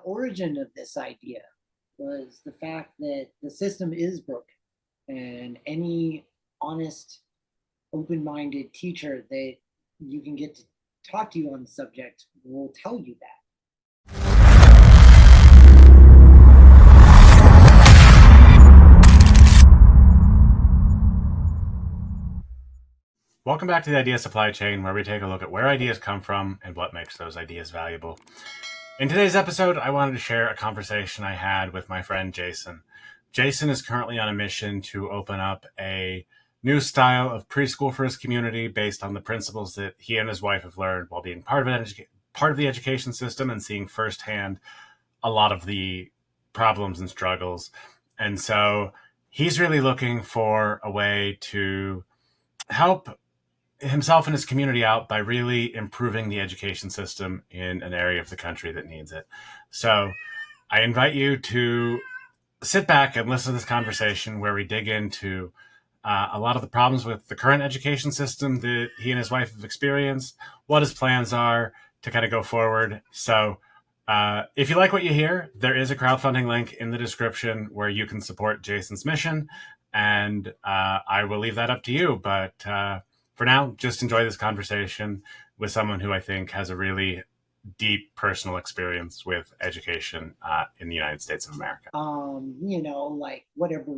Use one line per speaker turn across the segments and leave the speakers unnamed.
origin of this idea was the fact that the system is broken, and any honest, open-minded teacher that you can get to talk to you on the subject will tell you that.
Welcome back to the Idea Supply Chain, where we take a look at where ideas come from and what makes those ideas valuable. In today's episode, I wanted to share a conversation I had with my friend Jason. Jason is currently on a mission to open up a new style of preschool for his community based on the principles that he and his wife have learned while being part of the education system and seeing firsthand a lot of the problems and struggles. And so he's really looking for a way to help himself and his community out by really improving the education system in an area of the country that needs it. So I invite you to sit back and listen to this conversation where we dig into a lot of the problems with the current education system that he and his wife have experienced, what his plans are to kind of go forward. So if you like what you hear, there is a crowdfunding link in the description where you can support Jason's mission, and I will leave that up to you. But for now, just enjoy this conversation with someone who I think has a really deep personal experience with education in the United States of America.
Like whatever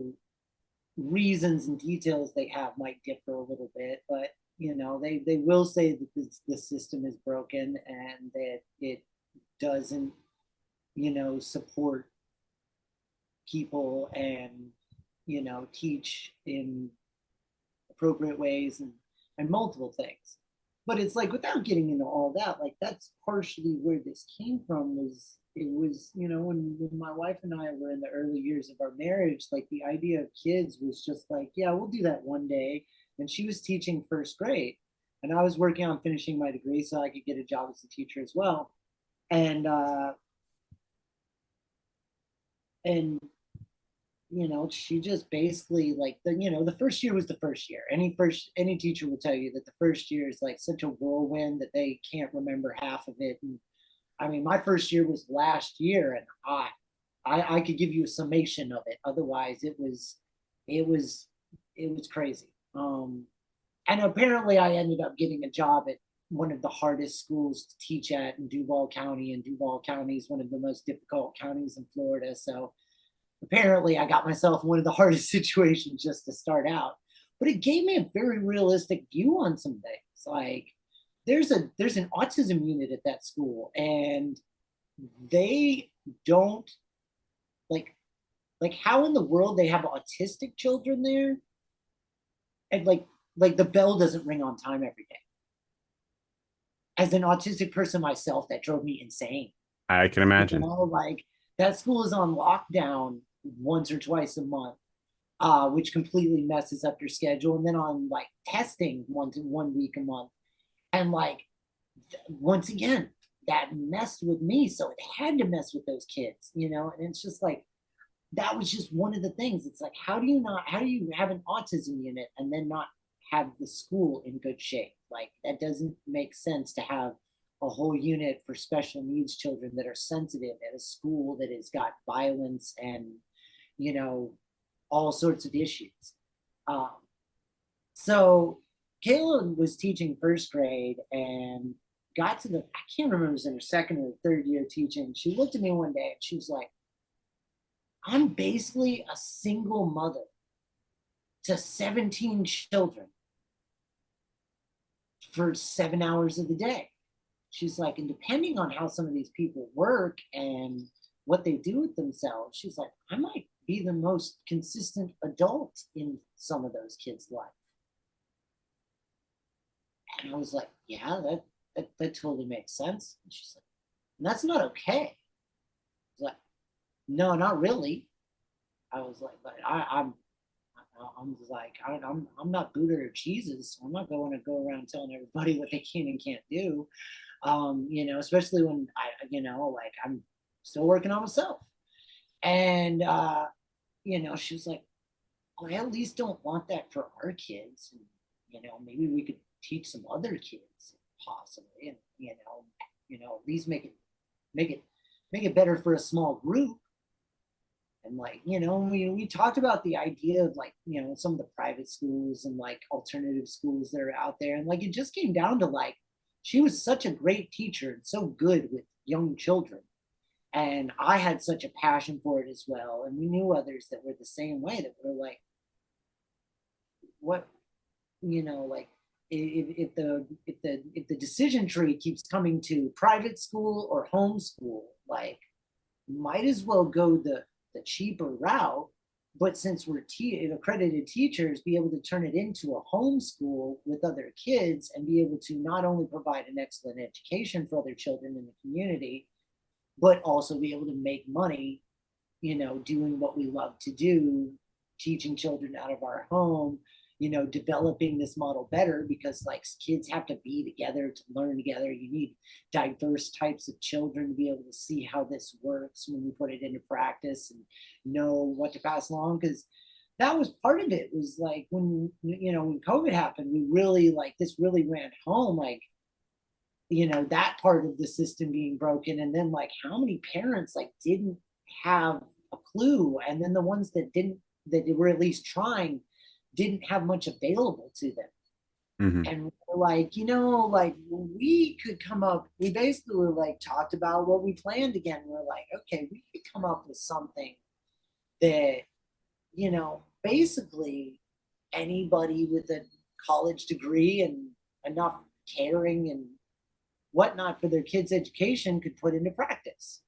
reasons and details they have might differ a little bit, but they will say that the system is broken and that it doesn't, support people and, teach in appropriate ways and multiple things. But it's like, without getting into all that, like that's partially where this came from. Was when my wife and I were in the early years of our marriage, like the idea of kids was just like, yeah, we'll do that one day. And she was teaching first grade, and I was working on finishing my degree so I could get a job as a teacher as well. And she just basically, like, the first year was the first year. Any teacher will tell you that the first year is like such a whirlwind that they can't remember half of it. And I mean, my first year was last year, and I could give you a summation of it. Otherwise, it was crazy. And apparently, I ended up getting a job at one of the hardest schools to teach at in Duval County, and Duval County is one of the most difficult counties in Florida. So apparently I got myself in one of the hardest situations just to start out. But it gave me a very realistic view on some things. Like there's an autism unit at that school, and they don't like how in the world they have autistic children there, and like the bell doesn't ring on time every day. As an autistic person myself, that drove me insane.
I can imagine.
Like that school is on lockdown once or twice a month, which completely messes up your schedule. And then on like testing one week a month. And like, once again, that messed with me. So it had to mess with those kids, and it's just like, that was just one of the things. It's like, how do you have an autism unit and then not have the school in good shape? Like that doesn't make sense to have a whole unit for special needs children that are sensitive at a school that has got violence and all sorts of issues. So Kayla was teaching first grade and got to I can't remember, it was in her second or third year teaching. She looked at me one day and she was like, I'm basically a single mother to 17 children for 7 hours of the day. She's like, and depending on how some of these people work and what they do with themselves, she's like, I might be the most consistent adult in some of those kids' life. And I was like, yeah, that totally makes sense. And she's like, and that's not okay. I was like, no, not really. I was like, but I'm like, I'm not Buddha or Jesus. So I'm not going to go around telling everybody what they can and can't do. Especially when like I'm still working on myself. And she was like, well, I at least don't want that for our kids. And, maybe we could teach some other kids possibly, and at least make it make it better for a small group. And like, we talked about the idea of like, some of the private schools and like alternative schools that are out there. And like, it just came down to like, she was such a great teacher and so good with young children. And I had such a passion for it as well. And we knew others that were the same way, that were like, what, like if the decision tree keeps coming to private school or homeschool, like might as well go the cheaper route. But since we're accredited teachers, be able to turn it into a homeschool with other kids and be able to not only provide an excellent education for other children in the community, but also be able to make money, doing what we love to do, teaching children out of our home, developing this model better, because like kids have to be together to learn together. You need diverse types of children to be able to see how this works when we put it into practice and know what to pass along. Because that was part of it, was like when COVID happened, we really like this really ran home, like that part of the system being broken. And then like how many parents like didn't have a clue, and then the ones that didn't, that were at least trying, didn't have much available to them.
Mm-hmm.
And we're like, like we could come up, we basically were like talked about what we planned again. We're like, okay, we could come up with something that, basically anybody with a college degree and enough caring and whatnot for their kids' education could put into practice.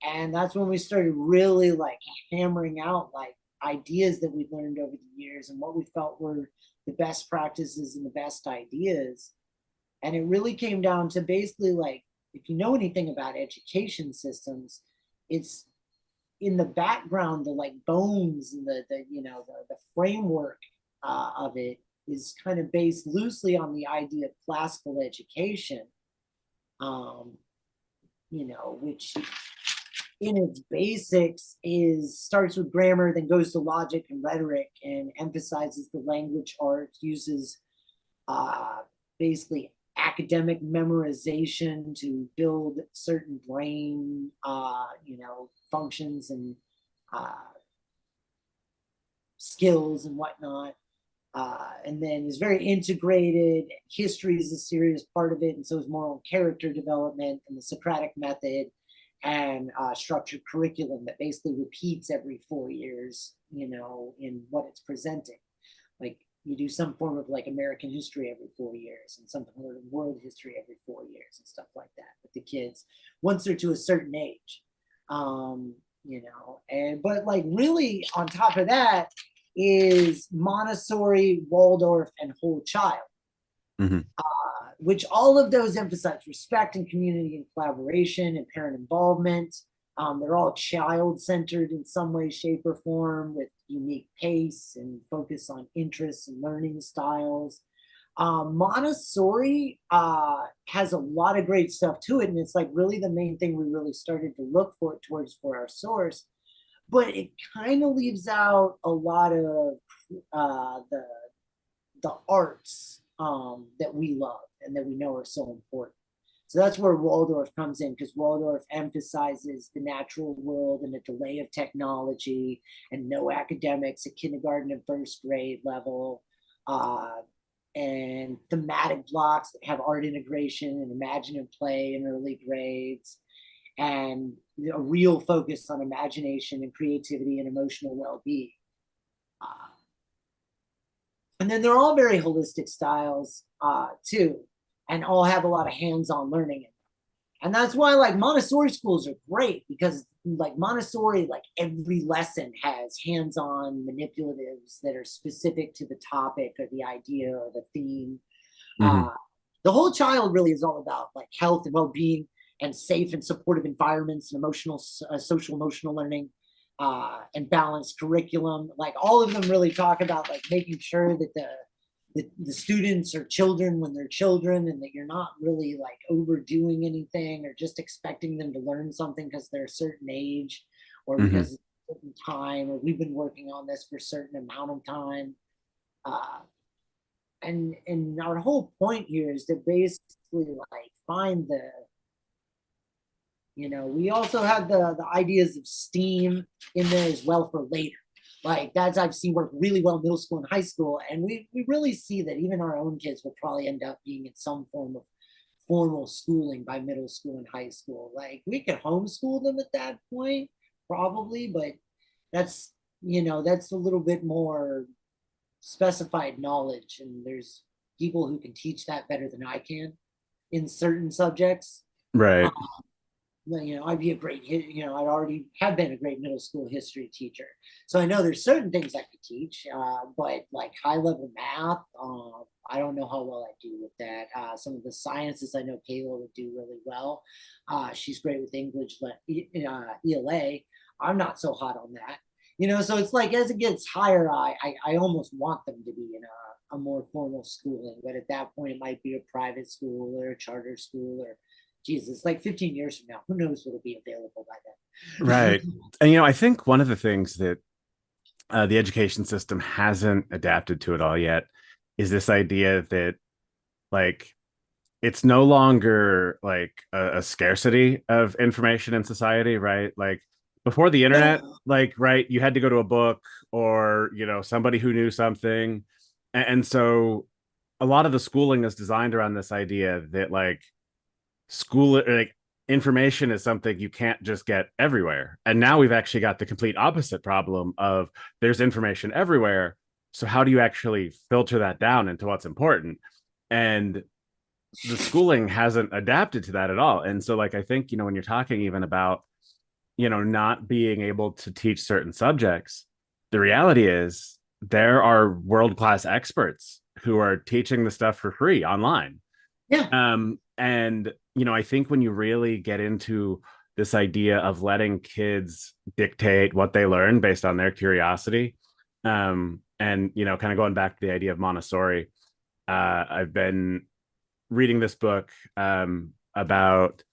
And that's when we started really like hammering out like ideas that we learned over the years and what we felt were the best practices and the best ideas. And it really came down to basically like, if you know anything about education systems, it's in the background, the like bones and the framework of it is kind of based loosely on the idea of classical education, which in its basics starts with grammar, then goes to logic and rhetoric, and emphasizes the language arts, uses basically academic memorization to build certain brain functions and skills and whatnot. And then is very integrated. History is a serious part of it, and so is moral character development and the Socratic method, and structured curriculum that basically repeats every 4 years, in what it's presenting. Like you do some form of like American history every 4 years and some form of world history every 4 years and stuff like that with the kids once they're to a certain age. But like really on top of that is Montessori, Waldorf, and whole child.
Mm-hmm.
Which all of those emphasize respect and community and collaboration and parent involvement. They're all child-centered in some way, shape, or form, with unique pace and focus on interests and learning styles. Montessori has a lot of great stuff to it, and it's like really the main thing we really started to look towards for our source. But it kind of leaves out a lot of the arts that we love and that we know are so important. So that's where Waldorf comes in, because Waldorf emphasizes the natural world and the delay of technology and no academics at kindergarten and first grade level, and thematic blocks that have art integration and imaginative play in early grades, and a real focus on imagination and creativity and emotional well-being. And then they're all very holistic styles too, and all have a lot of hands-on learning in them. And that's why like Montessori schools are great, because like Montessori, like every lesson has hands-on manipulatives that are specific to the topic or the idea or the theme.
Mm-hmm.
The whole child really is all about like health and well-being and safe and supportive environments and emotional, social emotional learning. And balanced curriculum. Like all of them really talk about like making sure that the students are children when they're children, and that you're not really like overdoing anything or just expecting them to learn something because they're a certain age or because it's a certain time, or we've been working on this for a certain amount of time. And our whole point here is to basically like find You know, we also have the ideas of STEAM in there as well for later. Like that's I've seen work really well in middle school and high school. And we really see that even our own kids will probably end up being in some form of formal schooling by middle school and high school. Like we could homeschool them at that point, probably, but that's that's a little bit more specified knowledge, and there's people who can teach that better than I can in certain subjects.
Right.
I'd be a great, I already have been a great middle school history teacher. So I know there's certain things I could teach, but like high level math, I don't know how well I do with that. Some of the sciences I know Kayla would do really well. She's great with English, but ELA, I'm not so hot on that. So it's like as it gets higher, I almost want them to be in a more formal schooling, but at that point it might be a private school or a charter school or Jesus, like 15 years from now, who knows what'll be available by then.
Right. And I think one of the things that the education system hasn't adapted to it all yet is this idea that like it's no longer like a scarcity of information in society, right? Like before the internet, like right, you had to go to a book or somebody who knew something, and so a lot of the schooling is designed around this idea that like school like information is something you can't just get everywhere. And now we've actually got the complete opposite problem of there's information everywhere. So how do you actually filter that down into what's important? And the schooling hasn't adapted to that at all. And so like I think, when you're talking even about, not being able to teach certain subjects, the reality is there are world-class experts who are teaching the stuff for free online.
Yeah.
And I think when you really get into this idea of letting kids dictate what they learn based on their curiosity, and kind of going back to the idea of Montessori, I've been reading this book about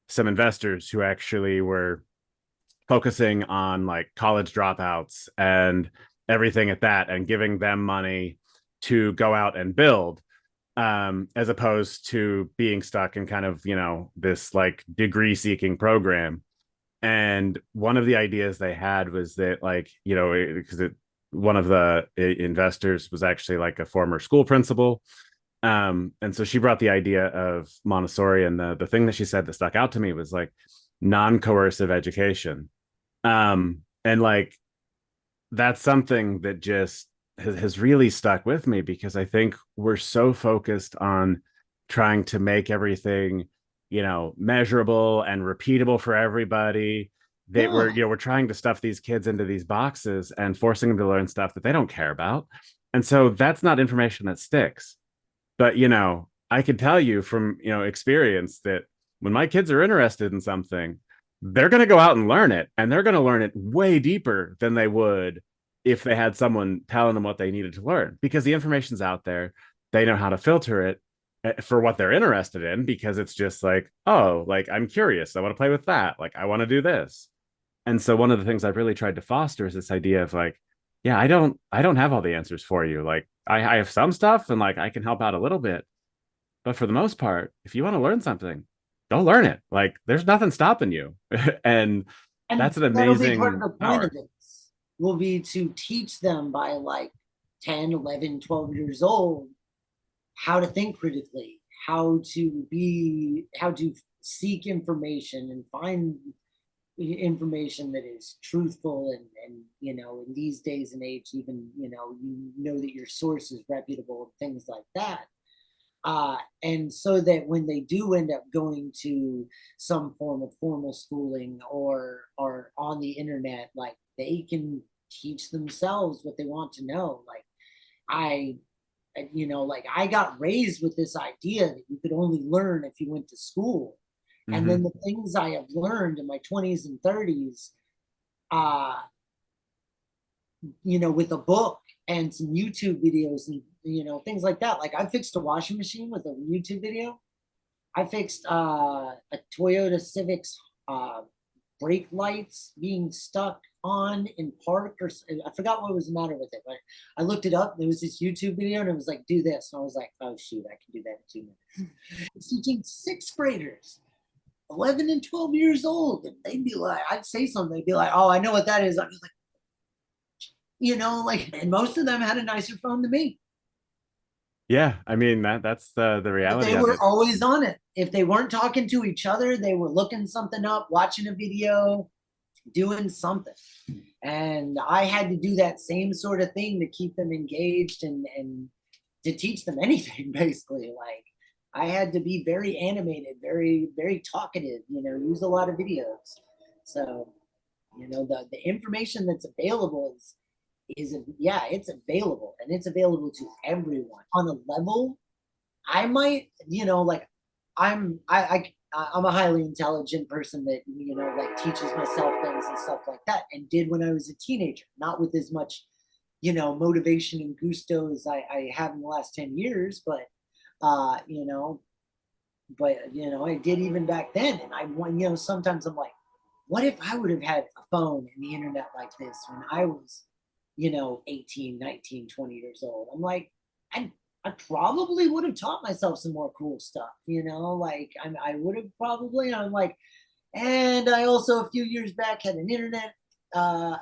some investors who actually were focusing on like college dropouts and everything at that and giving them money to go out and build, as opposed to being stuck in kind of this like degree seeking program. And one of the ideas they had was that like because one of the investors was actually like a former school principal, and so she brought the idea of Montessori, and the thing that she said that stuck out to me was like non-coercive education. And like that's something that just has really stuck with me, because I think we're so focused on trying to make everything, measurable and repeatable for everybody, that we're trying to stuff these kids into these boxes and forcing them to learn stuff that they don't care about. And so that's not information that sticks. But I can tell you from experience that when my kids are interested in something, they're going to go out and learn it, and they're going to learn it way deeper than they would if they had someone telling them what they needed to learn, because the information's out there. They know how to filter it for what they're interested in, because it's just like, oh, like I'm curious, I want to play with that, like I want to do this. And so one of the things I've really tried to foster is this idea of like, yeah, I don't have all the answers for you. Like I have some stuff and like I can help out a little bit, but for the most part, if you want to learn something, go learn it. Like there's nothing stopping you. And
And
that's an
that'll be part of
amazing
the point of
power.
this, will be to teach them by like 10, 11, 12 years old how to think critically, how to seek information and find information that is truthful, and in these days and age, even that your source is reputable and things like that. And so that when they do end up going to some form of formal schooling or on the internet, like they can teach themselves what they want to know. Like I like I got raised with this idea that you could only learn if you went to school. And
Mm-hmm.
then the things I have learned in my 20s and 30s, uh, with a book and some YouTube videos and things like that. Like I fixed a washing machine with a YouTube video. I fixed a Toyota Civic's brake lights being stuck on in park, or I forgot what was the matter with it, but I looked it up. There was this YouTube video and it was like, do this. And I was like, oh shoot, I can do that in 2 minutes. It's teaching sixth graders 11 and 12 years old. And they'd be like, I'd say something, they'd be like, oh, I know what that is. I'm just like, like, and most of them had a nicer phone than me.
Yeah, I mean that's the
But
reality
they
of
were
it.
always on it. If they weren't talking to each other, they were looking something up, watching a video, doing something. And I had to do that same sort of thing to keep them engaged and to teach them anything, basically. Like, I had to be very animated, very, very talkative, use a lot of videos. So, the information that's available is yeah, it's available, and it's available to everyone on a level. I might, like, I'm a highly intelligent person that, like, teaches myself things and stuff like that, and did when I was a teenager, not with as much, motivation and gusto as I have in the last 10 years, but uh, you know, I did even back then. And sometimes I'm like, what if I would have had a phone and the internet like this when I was, 18, 19, 20 years old? I'm like, I probably would have taught myself some more cool stuff, like I would have probably, I'm like, and I also a few years back had an internet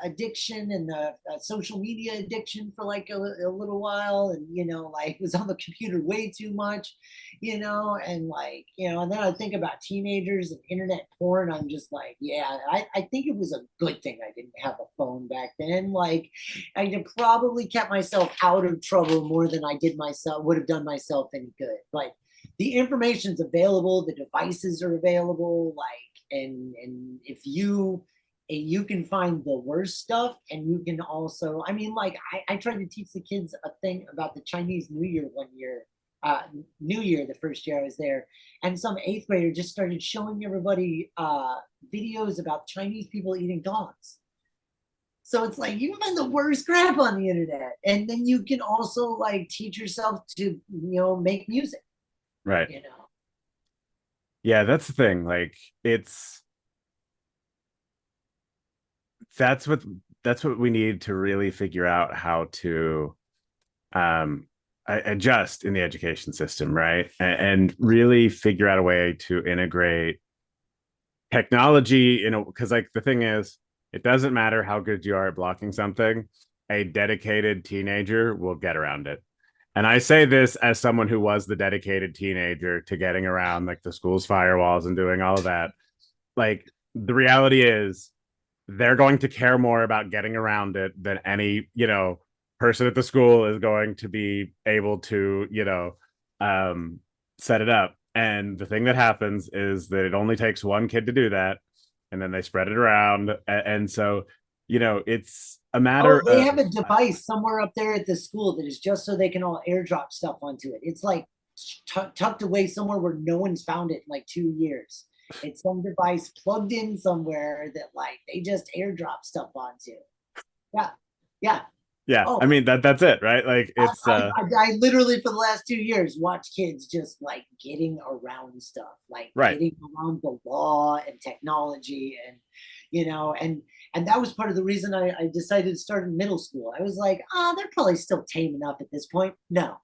addiction and a social media addiction for like a little while, and like was on the computer way too much, and like, and then I think about teenagers and internet porn. I'm just like, yeah, I think it was a good thing I didn't have a phone back then. Like, I probably kept myself out of trouble more than I did myself, would have done myself any good. Like, the information's available, the devices are available, like, and if you can find the worst stuff, and you can also, I mean, like, I tried to teach the kids a thing about the Chinese New Year one year, New Year, the first year I was there, and some eighth grader just started showing everybody videos about Chinese people eating dogs. So it's like, you can find the worst crap on the internet, and then you can also like teach yourself to, make music,
Right. Yeah, that's the thing. Like, that's what we need to really figure out how to adjust in the education system, right? And really figure out a way to integrate technology, because like the thing is, it doesn't matter how good you are at blocking something, a dedicated teenager will get around it. And I say this as someone who was the dedicated teenager to getting around like the school's firewalls and doing all of that. Like, the reality is, they're going to care more about getting around it than any, person at the school is going to be able to, set it up. And the thing that happens is that it only takes one kid to do that, and then they spread it around. And so, it's a matter
they
of,
have a device somewhere up there at the school that is just so they can all airdrop stuff onto it. It's like tucked away somewhere where no one's found it in like 2 years. It's some device plugged in somewhere that like they just airdrop stuff onto. Yeah, yeah.
yeah.
Oh,
I mean, that's it, right? Like, it's
I literally for the last 2 years watched kids just like getting around stuff, like
right.
getting around the law and technology, and and that was part of the reason I decided to start in middle school. I was like, they're probably still tame enough at this point. No.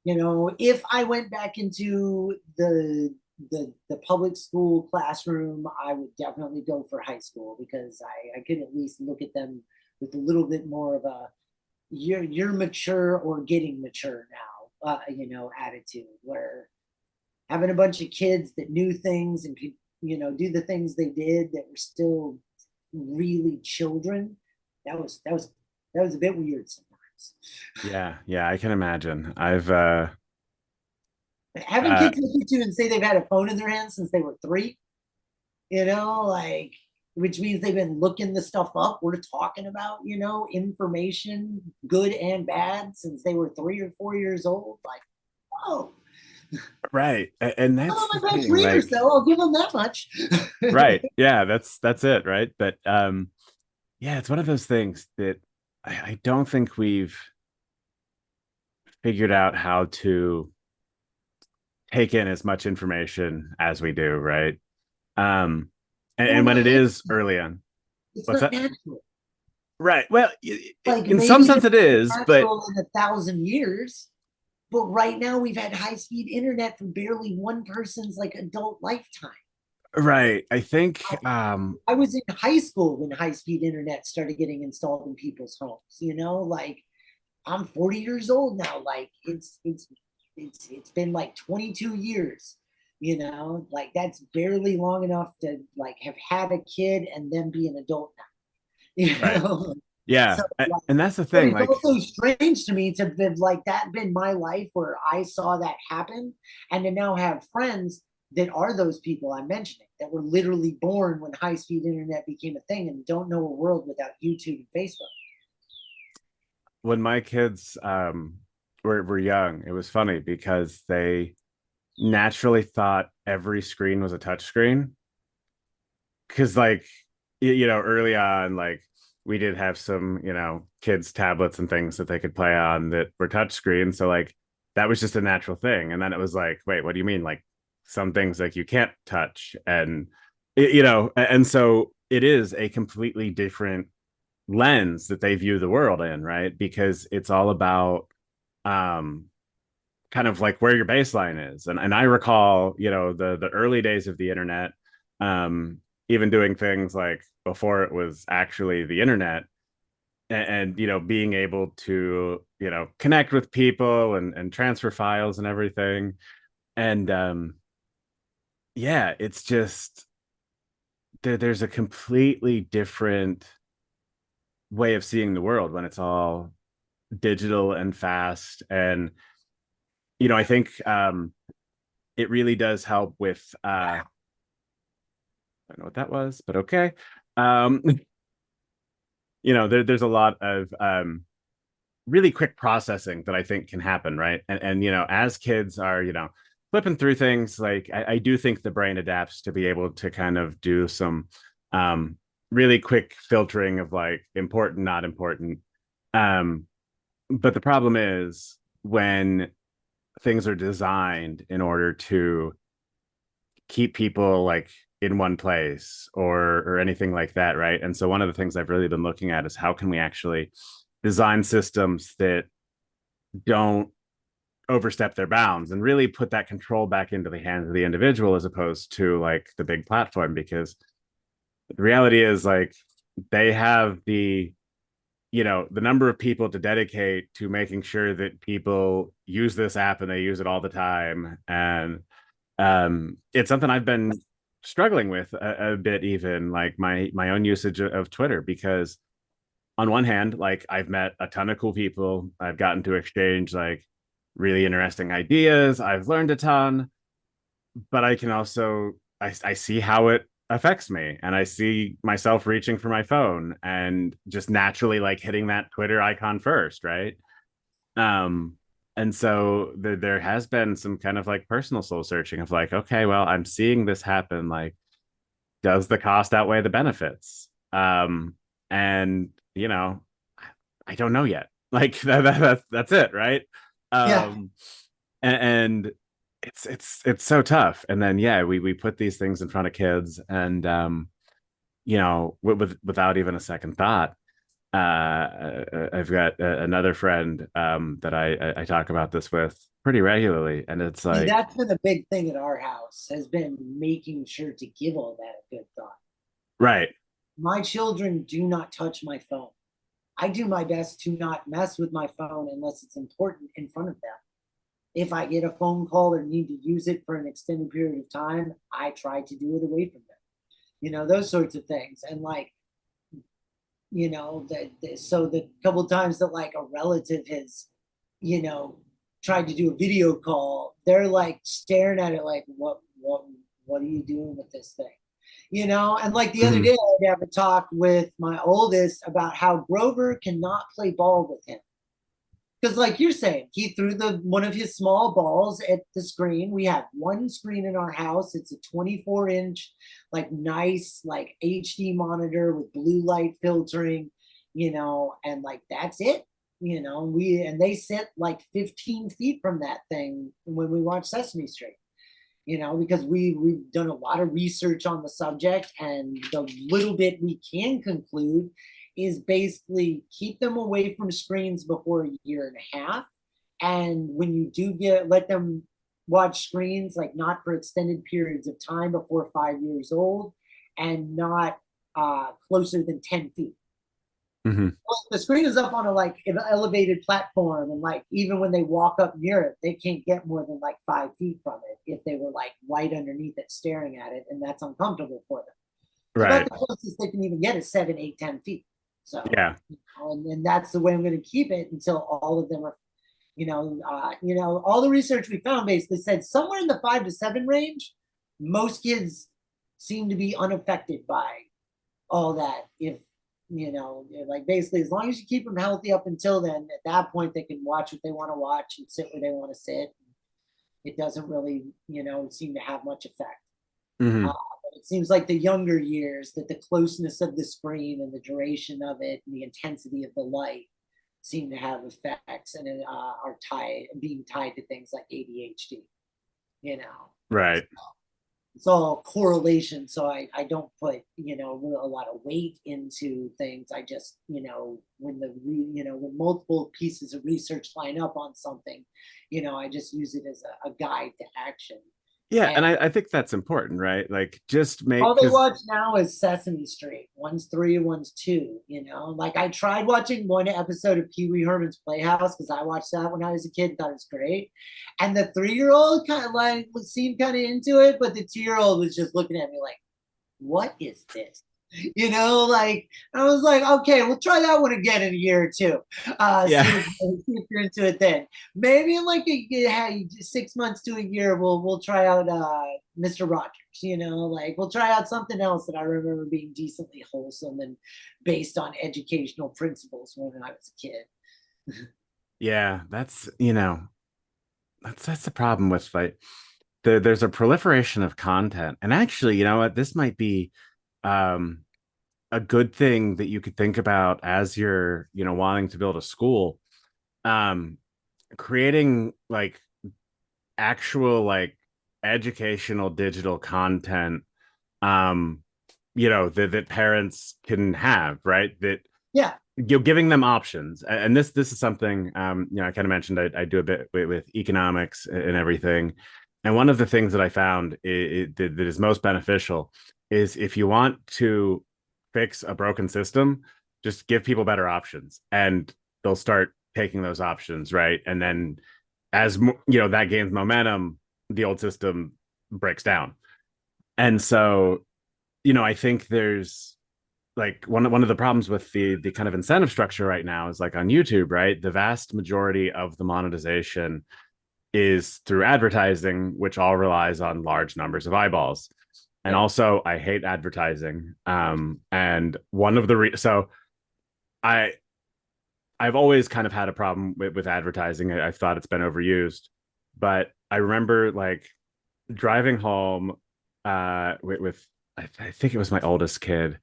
If I went back into the public school classroom, I would definitely go for high school, because I could at least look at them with a little bit more of a you're mature or getting mature now, attitude, where having a bunch of kids that knew things and could, do the things they did that were still really children, that was a bit weird sometimes.
Yeah, I can imagine. I've
having kids look at you and say they've had a phone in their hands since they were 3, like, which means they've been looking the stuff up we're talking about, information, good and bad, since they were 3 or 4 years old. Like, oh,
right. And that's
oh,
the
my best
thing,
readers,
like,
though. I'll give them that much.
right. Yeah, that's it, right? But yeah, it's one of those things that I don't think we've figured out how to take in as much information as we do, right? And when it is early on,
It's
what's
not
that?
natural.
Right. Well,
Like,
in some sense it is, but
natural in 1,000 years. But right now we've had high-speed internet for barely one person's like adult lifetime.
Right. I think
I was in high school when high-speed internet started getting installed in people's homes, like I'm 40 years old now. Like it's been like 22 years, like that's barely long enough to like have had a kid and then be an adult now,
right. Yeah.
So like,
And that's the
but
thing,
it's
like
also strange to me to have like that been my life where I saw that happen and to now have friends that are those people I'm mentioning that were literally born when high-speed internet became a thing and don't know a world without YouTube and Facebook.
when my kids were young, it was funny because they naturally thought every screen was a touch screen. Because like early on, like we did have some, kids tablets and things that they could play on that were touch screens. So like that was just a natural thing. And then it was like, wait, what do you mean? Like some things like you can't touch, and and so it is a completely different lens that they view the world in, right? Because it's all about um kind of like where your baseline is. And I recall, the early days of the internet, um, even doing things like before it was actually the internet, and being able to, connect with people and transfer files and everything. And yeah, it's just there's a completely different way of seeing the world when it's all digital and fast. And I think it really does help with I don't know what that was, but okay. Um, there's a lot of really quick processing that I think can happen, right? And as kids are, flipping through things, like I do think the brain adapts to be able to kind of do some um really quick filtering of like important, not important. Um, but the problem is when things are designed in order to keep people like in one place or anything like that, right? And so one of the things I've really been looking at is how can we actually design systems that don't overstep their bounds and really put that control back into the hands of the individual as opposed to like the big platform. Because the reality is like they have the number of people to dedicate to making sure that people use this app and they use it all the time. And it's something I've been struggling with a bit, even like my own usage of Twitter, because on one hand, like I've met a ton of cool people, I've gotten to exchange like really interesting ideas, I've learned a ton, but I can also I see how it affects me, and I see myself reaching for my phone and just naturally like hitting that Twitter icon first, right? um and so there has been some kind of like personal soul searching of like, okay, well, I'm seeing this happen, like does the cost outweigh the benefits? And I don't know yet. Like that's it, right?
Yeah.
um and it's so tough. And then yeah, we put these things in front of kids, and without even a second thought. I've got another friend that I talk about this with pretty regularly, and it's
See,
like,
that's been a big thing at our house has been making sure to give all that a good thought.
right.
My children do not touch my phone. I do my best to not mess with my phone unless it's important in front of them. If I get a phone call or need to use it for an extended period of time, I try to do it away from them. Those sorts of things. And like, so the couple times that like a relative has, you know, tried to do a video call, they're like staring at it like, what are you doing with this thing? And like the other
Mhm.
day, I had a talk with my oldest about how Grover cannot play ball with him. Because, like you're saying, he threw the one of his small balls at the screen. We have one screen in our house. It's a 24-inch, like nice, like HD monitor with blue light filtering, and like that's it. They sit like 15 feet from that thing when we watch Sesame Street. Because we've done a lot of research on the subject, and the little bit we can conclude is basically keep them away from screens before a year and a half. And when you do let them watch screens, like not for extended periods of time before 5 years old, and not closer than 10 feet.
Mm-hmm.
Well, the screen is up on a like elevated platform, and like even when they walk up near it, they can't get more than like 5 feet from it if they were like right underneath it staring at it, and that's uncomfortable for them. So about
Right.
the closest they can even get is 7, 8, 10 feet. So
Yeah.
and that's the way I'm going to keep it until all of them are, all the research we found basically said somewhere in the 5 to 7 range, most kids seem to be unaffected by all that. If like basically, as long as you keep them healthy up until then, at that point they can watch what they want to watch and sit where they want to sit. It doesn't really, seem to have much effect.
Mm-hmm.
But it seems like the younger years that the closeness of the screen and the duration of it and the intensity of the light seem to have effects, and are being tied to things like ADHD.
Right.
It's all correlation. So I don't put a lot of weight into things. I just when multiple pieces of research line up on something, I just use it as a guide to action.
Yeah,
And
and I think that's important, right? Like just make
all they
because
watch now is Sesame Street. One's 3, one's 2. Like I tried watching one episode of Pee Wee Herman's Playhouse because I watched that when I was a kid, thought it was great. And the 3-year-old kind of like seemed kind of into it, but the 2-year-old was just looking at me like, "What is this?" Like I was like, okay, we'll try that one again in a year or two.
yeah.
See if you're into it then. Maybe in like 6 months to a year, we'll try out Mr. Rogers. Like we'll try out something else that I remember being decently wholesome and based on educational principles when I was a kid.
Yeah, that's the problem with like there's a proliferation of content. And actually, you know what, this might be um a good thing that you could think about as you're, wanting to build a school. Um Creating like actual like educational digital content, um that parents can have, right? That
Yeah.
you're giving them options. And this is something, I kind of mentioned I do a bit with economics and everything. And one of the things that I found that is most beneficial is if you want to fix a broken system, just give people better options and they'll start taking those options, right? And then as that gains momentum, the old system breaks down. And so, I think there's like one of the problems with the kind of incentive structure right now is like on YouTube, right? The vast majority of the monetization is through advertising, which all relies on large numbers of eyeballs. And also, I hate advertising. And one of the so I I've always kind of had a problem with advertising. I've thought it's been overused, but I remember like driving home with I think it was my oldest kid,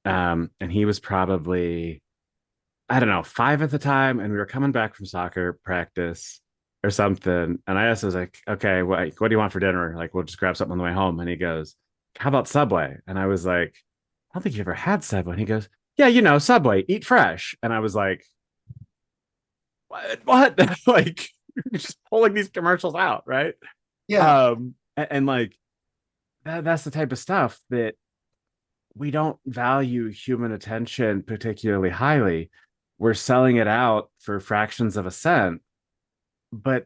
and he was probably, I don't know, 5 at the time, and we were coming back from soccer practice or something. And I asked, I was like, okay, what do you want for dinner? Like, we'll just grab something on the way home. And he goes, how about Subway? And I was like, I don't think you ever had Subway. And he goes, yeah, Subway, eat fresh. And I was like, what? Like, you're just pulling these commercials out, right?
Yeah.
And like that's the type of stuff that we don't value human attention particularly highly. We're selling it out for fractions of a cent, but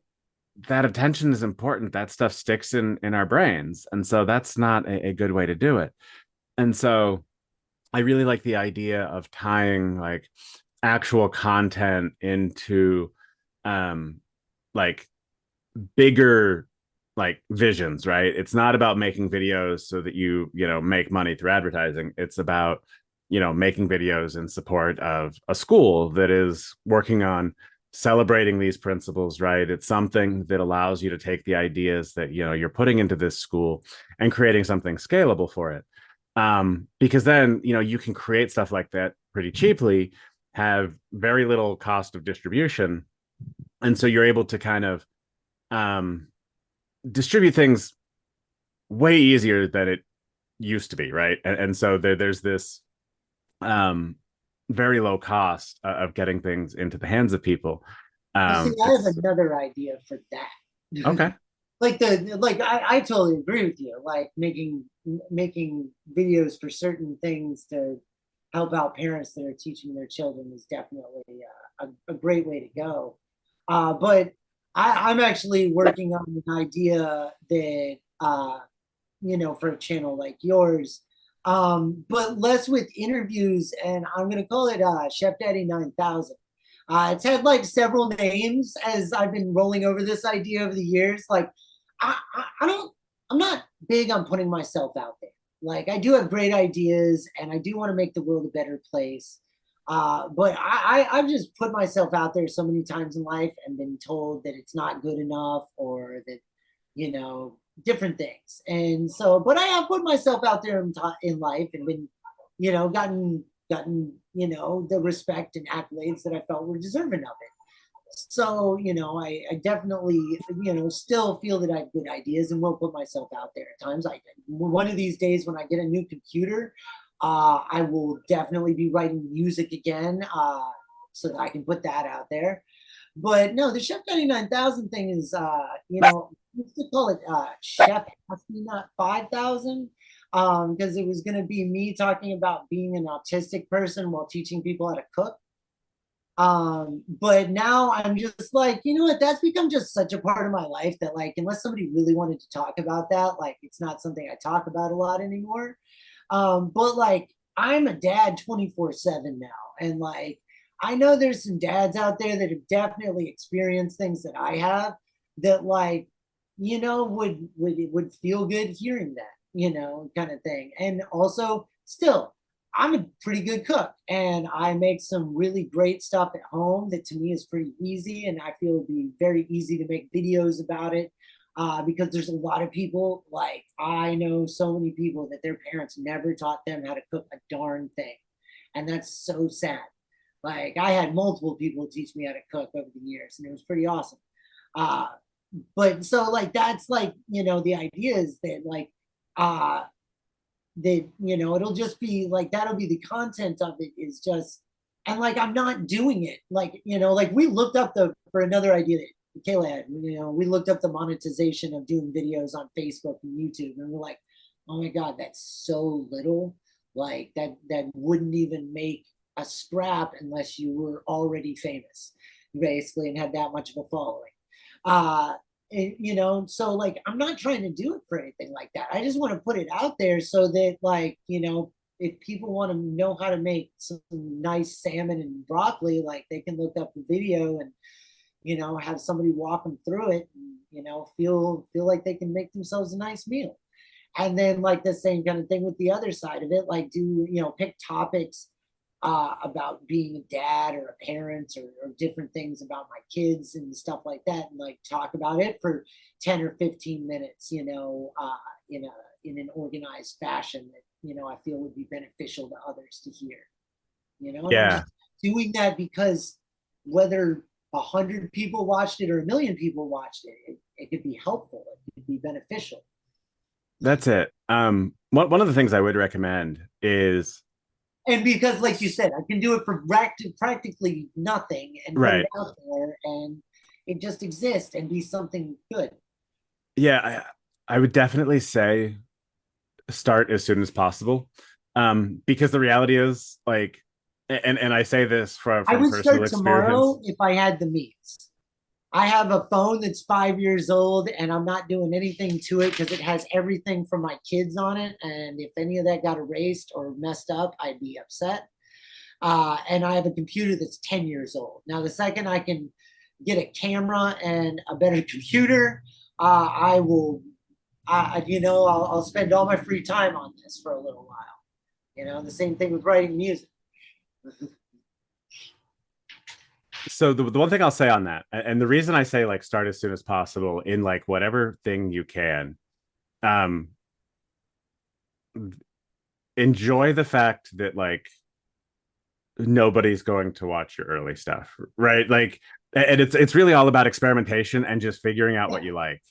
that attention is important. That stuff sticks in our brains. And so that's not a good way to do it. And so I really like the idea of tying like actual content into like bigger like visions, right? It's not about making videos so that make money through advertising. It's about making videos in support of a school that is working on celebrating these principles, right? It's something that allows you to take the ideas that you're putting into this school and creating something scalable for it. Because then you can create stuff like that pretty cheaply, have very little cost of distribution, and so you're able to kind of distribute things way easier than it used to be, right? And so there's this very low cost of getting things into the hands of people.
See, I have another idea for that.
Okay.
I totally agree with you. Like making videos for certain things to help out parents that are teaching their children is definitely a great way to go. But I'm actually working on an idea that for a channel like yours, but less with interviews, and I'm gonna call it Chef Daddy 9000. It's had like several names as I've been rolling over this idea over the years. Like, I don't, I'm not big on putting myself out there. Like, I do have great ideas, and I do want to make the world a better place. But I've just put myself out there so many times in life and been told that it's not good enough, or that you know, different things. And so, but I have put myself out there in life and been, gotten, the respect and accolades that I felt were deserving of it. So, I definitely, still feel that I have good ideas and will put myself out there at times. One of these days when I get a new computer, I will definitely be writing music again, so that I can put that out there. But no, the Chef 99,000 thing is, we used to call it Chef Not 5,000, because it was going to be me talking about being an autistic person while teaching people how to cook. But now I'm just like, you know what, that's become just such a part of my life that, like, unless somebody really wanted to talk about that, like, it's not something I talk about a lot anymore. But like, I'm a dad 24/7 now. And like, I know there's some dads out there that have definitely experienced things that I have, that like, would feel good hearing that, kind of thing. And also, still, I'm a pretty good cook, and I make some really great stuff at home that to me is pretty easy, and I feel it'd be very easy to make videos about it. Because there's a lot of people, like, I know so many people that their parents never taught them how to cook a darn thing. And that's so sad. Like, I had multiple people teach me how to cook over the years, and it was pretty awesome. Uh, but so, like, that's like, the idea is that, like, uh, it'll just be like, that'll be the content of it, is just, and like, I'm not doing it. Like, like, we looked up for another idea that Kayla had, we looked up the monetization of doing videos on Facebook and YouTube, and we're like, oh my God, that's so little. Like, that wouldn't even make a scrap unless you were already famous, basically, and had that much of a following. Uh, so like, I'm not trying to do it for anything like that. I just want to put it out there so that, like, if people want to know how to make some nice salmon and broccoli, like, they can look up the video and have somebody walk them through it, and feel like they can make themselves a nice meal. And then, like, the same kind of thing with the other side of it, like, do pick topics about being a dad or a parent, or different things about my kids and stuff like that, and like, talk about it for 10 or 15 minutes, in an organized fashion that I feel would be beneficial to others to hear. And I'm
Yeah,
just doing that because whether 100 people watched it or 1 million people watched it could be helpful, it could be beneficial.
that's it. One of the things I would recommend is,
And because, like you said, I can do it for practically nothing and put it
right.
out there, and it just exists and be something good.
Yeah, I would definitely say start as soon as possible. Because the reality is, like, and I say this
I
from
would
personal
start
experience.
tomorrow if I had the means. I have a phone that's 5 years old, and I'm not doing anything to it because it has everything from my kids on it. And if any of that got erased or messed up, I'd be upset. And I have a computer that's 10 years old. Now, the second I can get a camera and a better computer, I will, I'll spend all my free time on this for a little while. The same thing with writing music.
So the one thing I'll say on that, and the reason I say, like, start as soon as possible in, like, whatever thing you can, um, enjoy the fact that, like, nobody's going to watch your early stuff, right? Like, and it's really all about experimentation and just figuring out what
Yeah.
you like.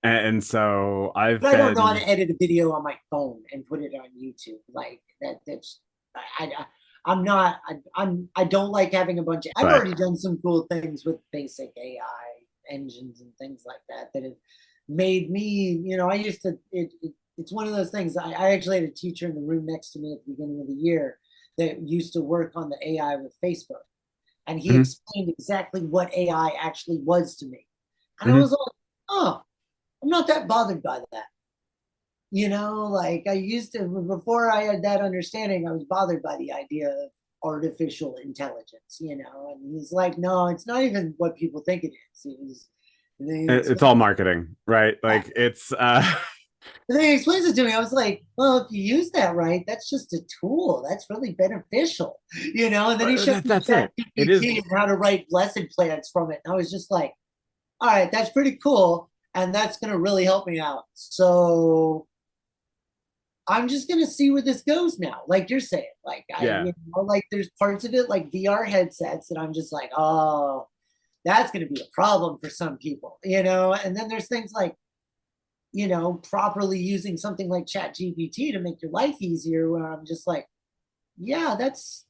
And so I've
But I don't know how
been
to edit a video on my phone and put it on YouTube. Like that. That's I'm not. I don't like having a bunch of. I've
but
already done some cool things with basic AI engines and things like that that have made me, I used to, it's one of those things. I actually had a teacher in the room next to me at the beginning of the year that used to work on the AI with Facebook. And he explained exactly what AI actually was to me. And I was like, oh, I'm not that bothered by that. Like I used to, before I had that understanding, I was bothered by the idea of artificial intelligence, and he's like, no, it's not even what people think it is.
It's all marketing, right? Like it's
And then he explains it to me. I was like, well, if you use that right, that's just a tool. That's really beneficial, And then he showed me
that's it. It is
and how to write lesson plans from it. And I was just like, all right, that's pretty cool. And that's going to really help me out. So I'm just going to see where this goes now. Like you're saying, like, like there's parts of it, like VR headsets that I'm just like, oh, that's going to be a problem for some people, And then there's things like, properly using something like ChatGPT to make your life easier, where I'm just like, yeah, that's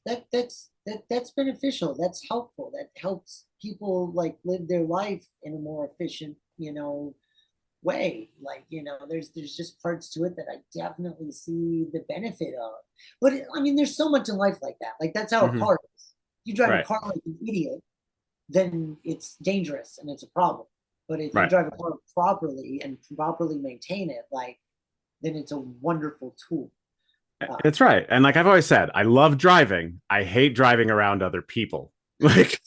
beneficial. That's helpful. That helps people like live their life in a more efficient, way. Like, there's just parts to it that I definitely see the benefit of. But I mean, there's so much in life like that. Like that's how a car is. You drive a car like an idiot, then it's dangerous and it's a problem. But if you drive a car properly and properly maintain it, like, then it's a wonderful tool.
It's right. And like I've always said, I love driving. I hate driving around other people. Like,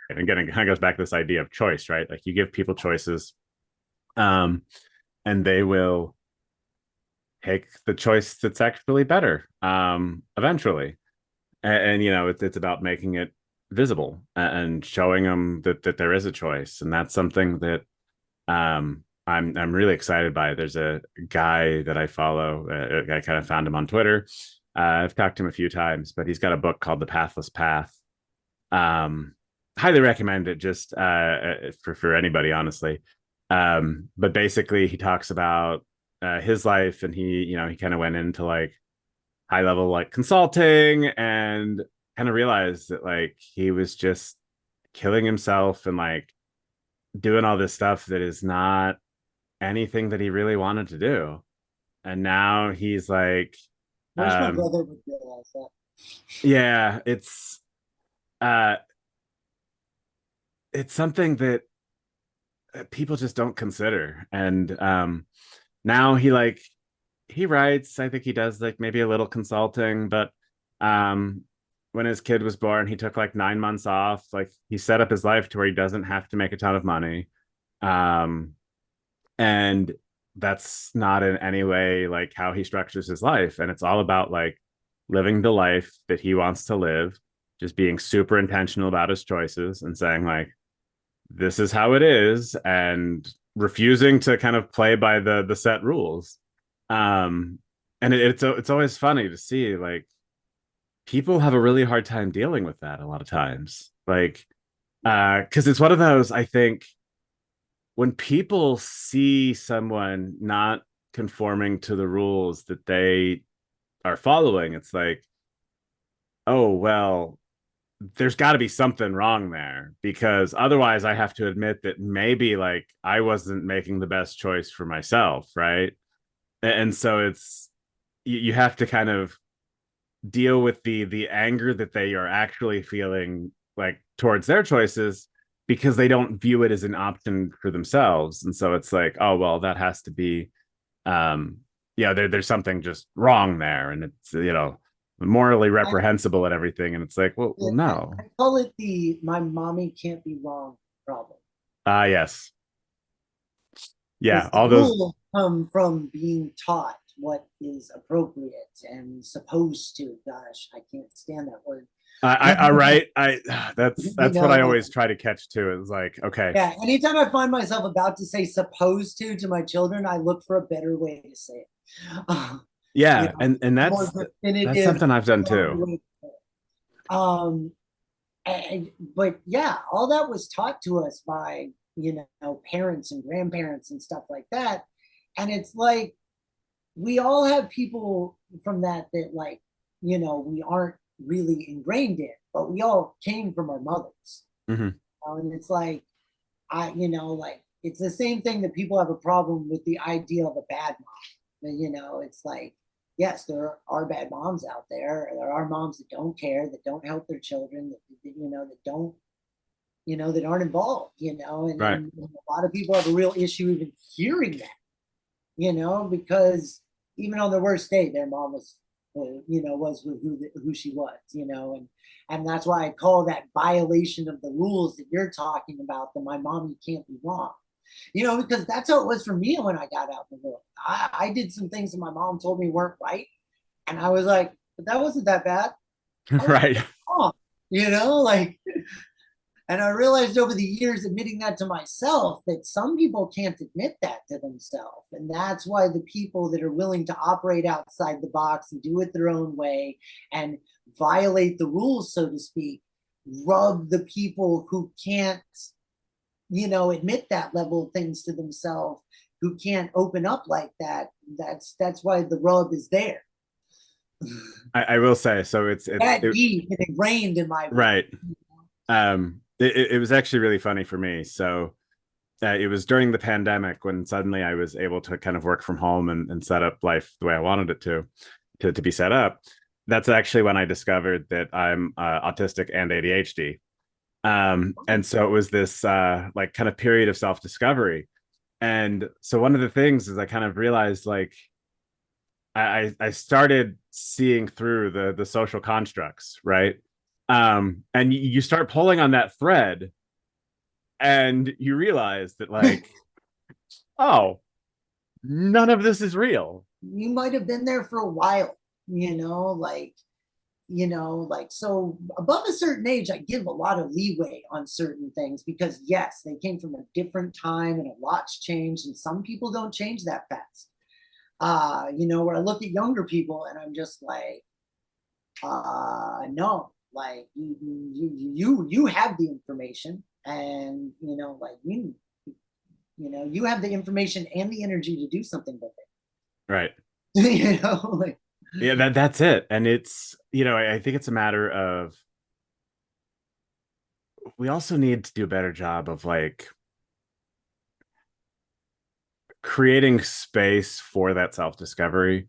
and again, it kind of goes back to this idea of choice, right? Like you give people choices, and they will take the choice that's actually better, eventually. And it's about making it visible and showing them that there is a choice, and that's something that I'm really excited by. There's a guy that I follow. I kind of found him on Twitter. I've talked to him a few times, but he's got a book called The Pathless Path. Highly recommend it, just for anybody, honestly. But basically, he talks about his life, and he kind of went into like high level like consulting, and kind of realized that like he was just killing himself and like doing all this stuff that is not anything that he really wanted to do. And now he's like,
my brother would realize that.
Yeah, it's something that people just don't consider. And now he writes, I think he does like maybe a little consulting, but when his kid was born, he took like 9 months off. Like he set up his life to where he doesn't have to make a ton of money. And that's not in any way like how he structures his life. And it's all about like living the life that he wants to live, just being super intentional about his choices and saying like, this is how it is, and refusing to kind of play by the set rules. And it's always funny to see like people have a really hard time dealing with that a lot of times, like because it's one of those, I think, when people see someone not conforming to the rules that they are following, it's like, oh well, there's got to be something wrong there, because otherwise I have to admit that maybe like I wasn't making the best choice for myself, right? And so it's, you have to kind of deal with the anger that they are actually feeling like towards their choices, because they don't view it as an option for themselves. And so it's like, oh well, that has to be there's something just wrong there, and it's morally reprehensible and everything. And it's like, well no.
I call it the my mommy can't be wrong problem.
Yes. Yeah,
all those rules come from being taught what is appropriate and supposed to. Gosh, I can't stand that word.
That's what I always try to catch too. It's like, okay.
Yeah, anytime I find myself about to say supposed to my children, I look for a better way to say it.
Yeah, and that's something I've done too.
But yeah, all that was taught to us by parents and grandparents and stuff like that. And it's like we all have people from that like we aren't really ingrained in, but we all came from our mothers.
Mm-hmm.
And it's like like it's the same thing that people have a problem with the idea of a bad mom. It's like, yes, there are bad moms out there. There are moms that don't care, that don't help their children, that don't, that aren't involved,
Right.
and a lot of people have a real issue even hearing that, because even on the worst day, their mom was, was who she was, and that's why I call that violation of the rules that you're talking about. That my mom, you can't be wrong, because that's how it was for me when I got out in the world. I did some things that my mom told me weren't right, and I was like, but that wasn't that bad. I was
Right.
wrong, like. And I realized over the years, admitting that to myself, that some people can't admit that to themselves. And that's why the people that are willing to operate outside the box and do it their own way and violate the rules, so to speak, rub the people who can't, admit that level of things to themselves, who can't open up like that. That's why the rub is there.
I will say, so it's
That deep and ingrained in my brain.
right. It was actually really funny for me. So it was during the pandemic when suddenly I was able to kind of work from home and set up life the way I wanted it to be set up. That's actually when I discovered that I'm autistic and ADHD. And so it was this like kind of period of self-discovery. And so one of the things is I kind of realized like I started seeing through the social constructs, right? And you start pulling on that thread and you realize that like, oh, none of this is real.
You might have been there for a while, so above a certain age, I give a lot of leeway on certain things because yes, they came from a different time and a lot's changed, and some people don't change that fast. Where I look at younger people and I'm just like, no, like you have the information, and like you have the information and the energy to do something with
Right.
it. Like,
Yeah, that's it. And it's, I think it's a matter of we also need to do a better job of like creating space for that self-discovery.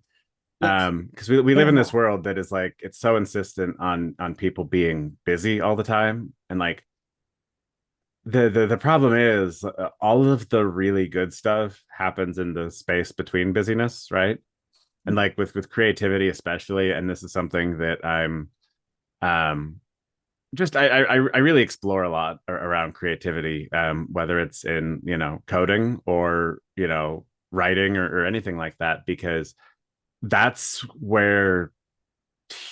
yes,
Because we live in this world that is like it's so insistent on people being busy all the time. And like the problem is all of the really good stuff happens in the space between busyness, right? And like with creativity especially, and this is something that I'm um just I really explore a lot around creativity, whether it's in coding or writing or anything like that, because that's where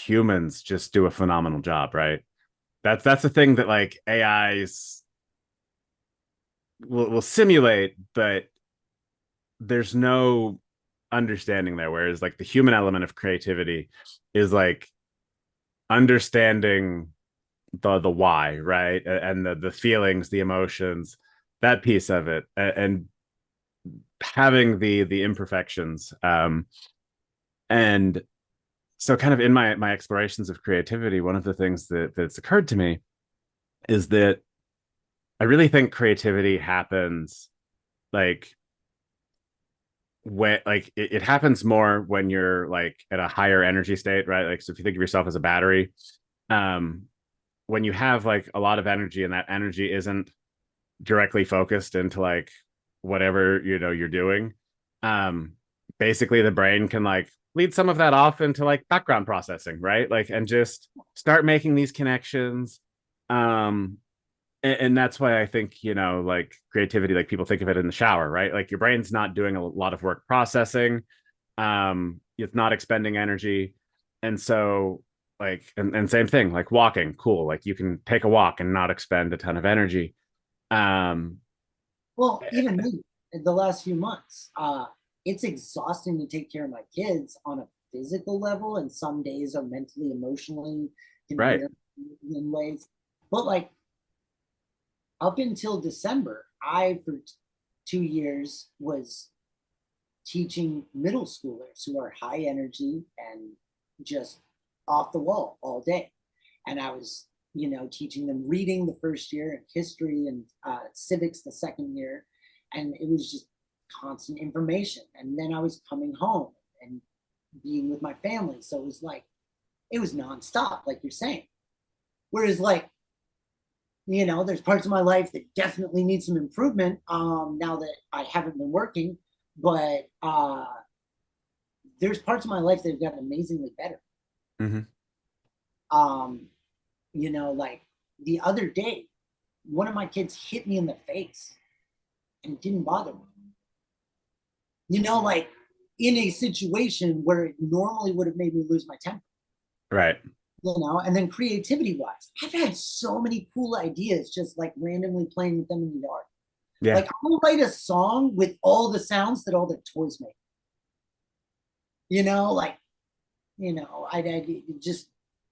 humans just do a phenomenal job, right? That's the thing that like AIs will simulate, but there's no understanding there. Whereas like the human element of creativity is like understanding the why, right? And the feelings, the emotions, that piece of it, and having the imperfections. And so kind of in my explorations of creativity, one of the things that's occurred to me is that I really think creativity happens like when like it happens more when you're like at a higher energy state, right? Like, so if you think of yourself as a battery, um when you have like a lot of energy and that energy isn't directly focused into like whatever you're doing, um basically the brain can like lead some of that off into like background processing, right? Like, and just start making these connections. um and that's why I think like creativity, like people think of it in the shower, right? Like your brain's not doing a lot of work processing, it's not expending energy. And so like and same thing like walking, cool, like you can take a walk and not expend a ton of energy. um
well, even me, in the last few months, it's exhausting to take care of my kids on a physical level, and some days are mentally, emotionally can
right.
wear in ways. But like up until December, I for 2 years was teaching middle schoolers who are high energy and just off the wall all day. And I was teaching them reading the first year and history and civics the second year. And it was just constant information. And then I was coming home and being with my family. So it was nonstop, like you're saying. Whereas there's parts of my life that definitely need some improvement now that I haven't been working, but there's parts of my life that have gotten amazingly better. Like the other day, one of my kids hit me in the face and it didn't bother me. Like in a situation where it normally would have made me lose my temper.
Right.
And then creativity wise, I've had so many cool ideas just like randomly playing with them in the yard.
Yeah.
Like I'll write a song with all the sounds that all the toys make. I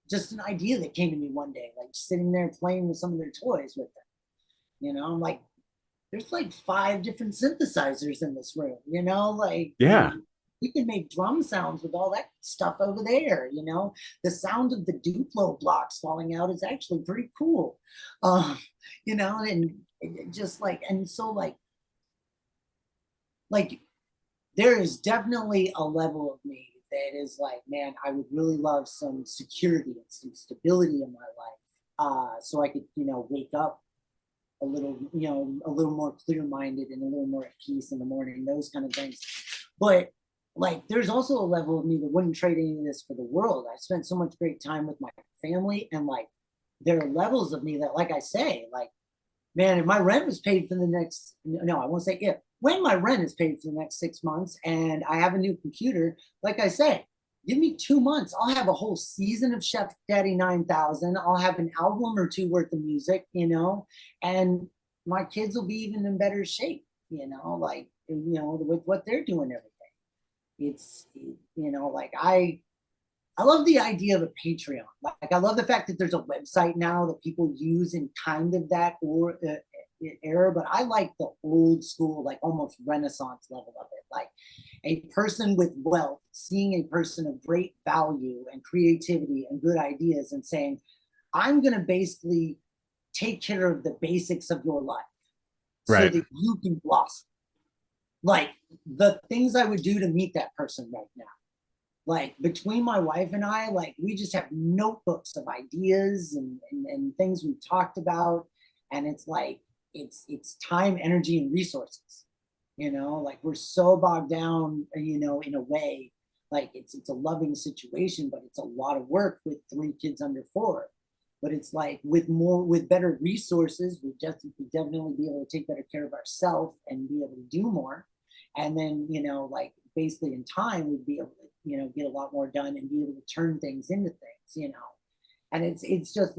just an idea that came to me one day, like sitting there playing with some of their toys with them. I'm like, there's like 5 different synthesizers in this room,
Yeah.
We can make drum sounds with all that stuff over there, the sound of the Duplo blocks falling out is actually pretty cool. And just and so there is definitely a level of me that is like, man, I would really love some security and some stability in my life. So I could, wake up a little more clear-minded and a little more at peace in the morning, those kind of things. But there's also a level of me that wouldn't trade any of this for the world. I spent so much great time with my family, and there are levels of me that, like I say, man, if my rent was paid for the next, no, I won't say if, when my rent is paid for the next 6 months and I have a new computer, like I say, give me 2 months. I'll have a whole season of Chef Daddy 9000. I'll have an album or 2 worth of music, and my kids will be even in better shape, with what they're doing every day. It's, I love the idea of a Patreon. I love the fact that there's a website now that people use in kind of that era, but I like the old school, almost Renaissance level of it. Like a person with wealth, seeing a person of great value and creativity and good ideas and saying, I'm going to basically take care of the basics of your life so that you can blossom. Like the things I would do to meet that person right now. Between my wife and I, we just have notebooks of ideas and things we've talked about. And it's it's time, energy, and resources. We're so bogged down, in a way, it's a loving situation, but it's a lot of work with 3 kids under 4. But it's with better resources, we definitely be able to take better care of ourselves and be able to do more. And then, basically in time, we'd be able to, get a lot more done and be able to turn things into things, And it's just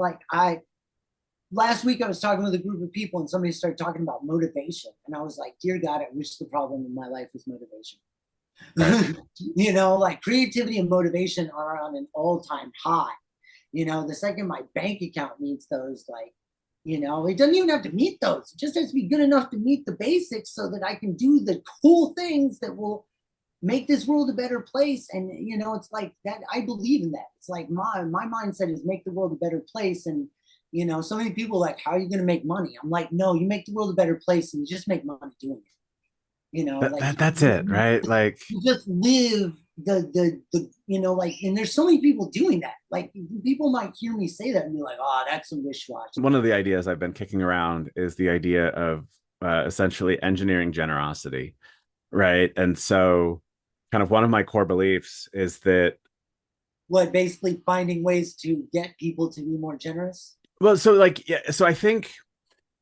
last week I was talking with a group of people and somebody started talking about motivation. And I was like, dear God, I wish the problem in my life was motivation. Creativity and motivation are on an all-time high. The second my bank account meets those, it doesn't even have to meet those. It just has to be good enough to meet the basics so that I can do the cool things that will make this world a better place. And, it's like that. I believe in that. It's like my mindset is make the world a better place. And, so many people are like, how are you going to make money? I'm like, no, you make the world a better place and you just make money doing it.
That's it, right?
You just live and there's so many people doing that. People might hear me say that and be like, oh, that's a wish-wash.
One of the ideas I've been kicking around is the idea of essentially engineering generosity, right? And so kind of one of my core beliefs is that
basically finding ways to get people to be more generous.
Well, so so I think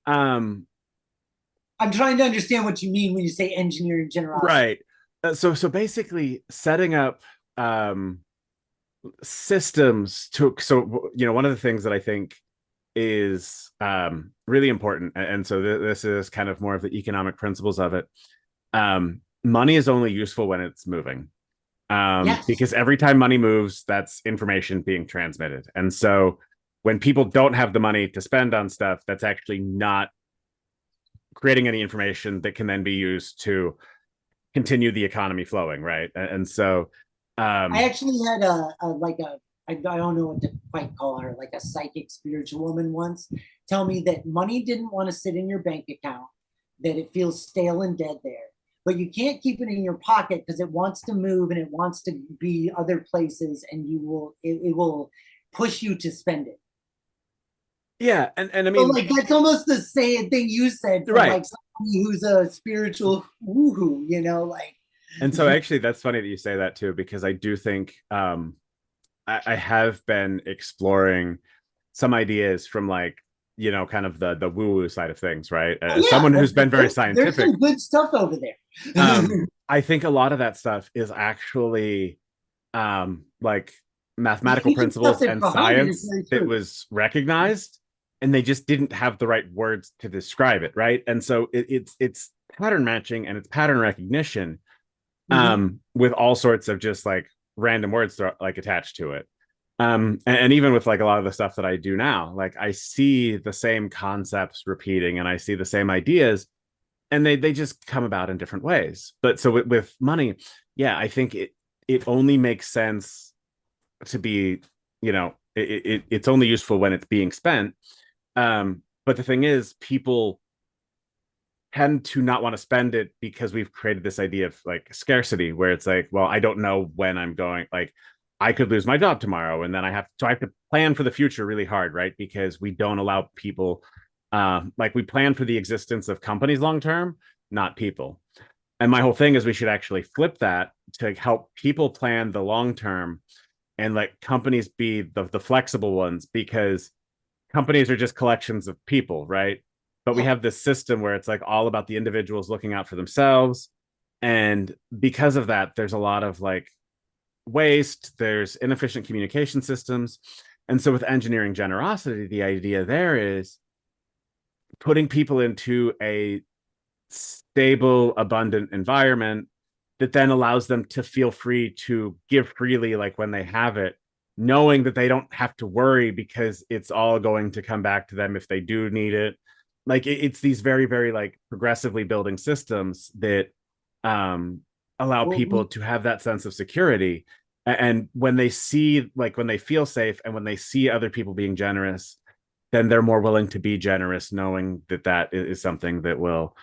I'm trying to understand what you mean when you say engineering generosity.
Right. So basically setting up systems to, one of the things that I think is really important, and so this is kind of more of the economic principles of it. Money is only useful when it's moving. Yes. Because every time money moves, that's information being transmitted. And so when people don't have the money to spend on stuff, that's actually not creating any information that can then be used to continue the economy flowing, right? And so
I actually had a I don't know what to quite call her, like a psychic spiritual woman once, tell me that money didn't want to sit in your bank account, that it feels stale and dead there. But you can't keep it in your pocket because it wants to move and it wants to be other places, and it will push you to spend it.
Yeah, and I
So
mean,
like that's almost the same thing you said from
right.
like somebody who's a spiritual woohoo, like.
And so actually that's funny that you say that too, because I do think I have been exploring some ideas from like, kind of the woo-woo side of things, right?
Oh,
As
yeah,
someone who's been very
there's
scientific,
some good stuff over there.
I think a lot of that stuff is actually like
The
mathematical
ancient stuff
principles
that's
and
behind it is
science
very
that
true.
was recognized, and they just didn't have the right words to describe it, right? And so it's pattern matching and it's pattern recognition,
Mhm.
with all sorts of just like random words like attached to it. And even with like a lot of the stuff that I do now, like I see the same concepts repeating and I see the same ideas, and they just come about in different ways. But so with money, yeah, I think it only makes sense to be, it's only useful when it's being spent. But the thing is, people tend to not want to spend it because we've created this idea of like scarcity, where it's like, well, I don't know when I'm going, like I could lose my job tomorrow, and then I have to plan for the future really hard, right? Because we don't allow people, like we plan for the existence of companies long term, not people. And my whole thing is we should actually flip that to help people plan the long term, and let companies be the flexible ones, because companies are just collections of people, right? But we
Yeah.
have this system where it's like all about the individuals looking out for themselves. And because of that, there's a lot of like waste, there's inefficient communication systems. And so with engineering generosity, the idea there is putting people into a stable, abundant environment that then allows them to feel free to give freely, like when they have it, knowing that they don't have to worry because it's all going to come back to them if they do need it. Like it's these very, very like progressively building systems that um, allow
Well,
people to have that sense of security. And when they see, like when they feel safe and when they see other people being generous, then they're more willing to be generous, knowing that that is something that will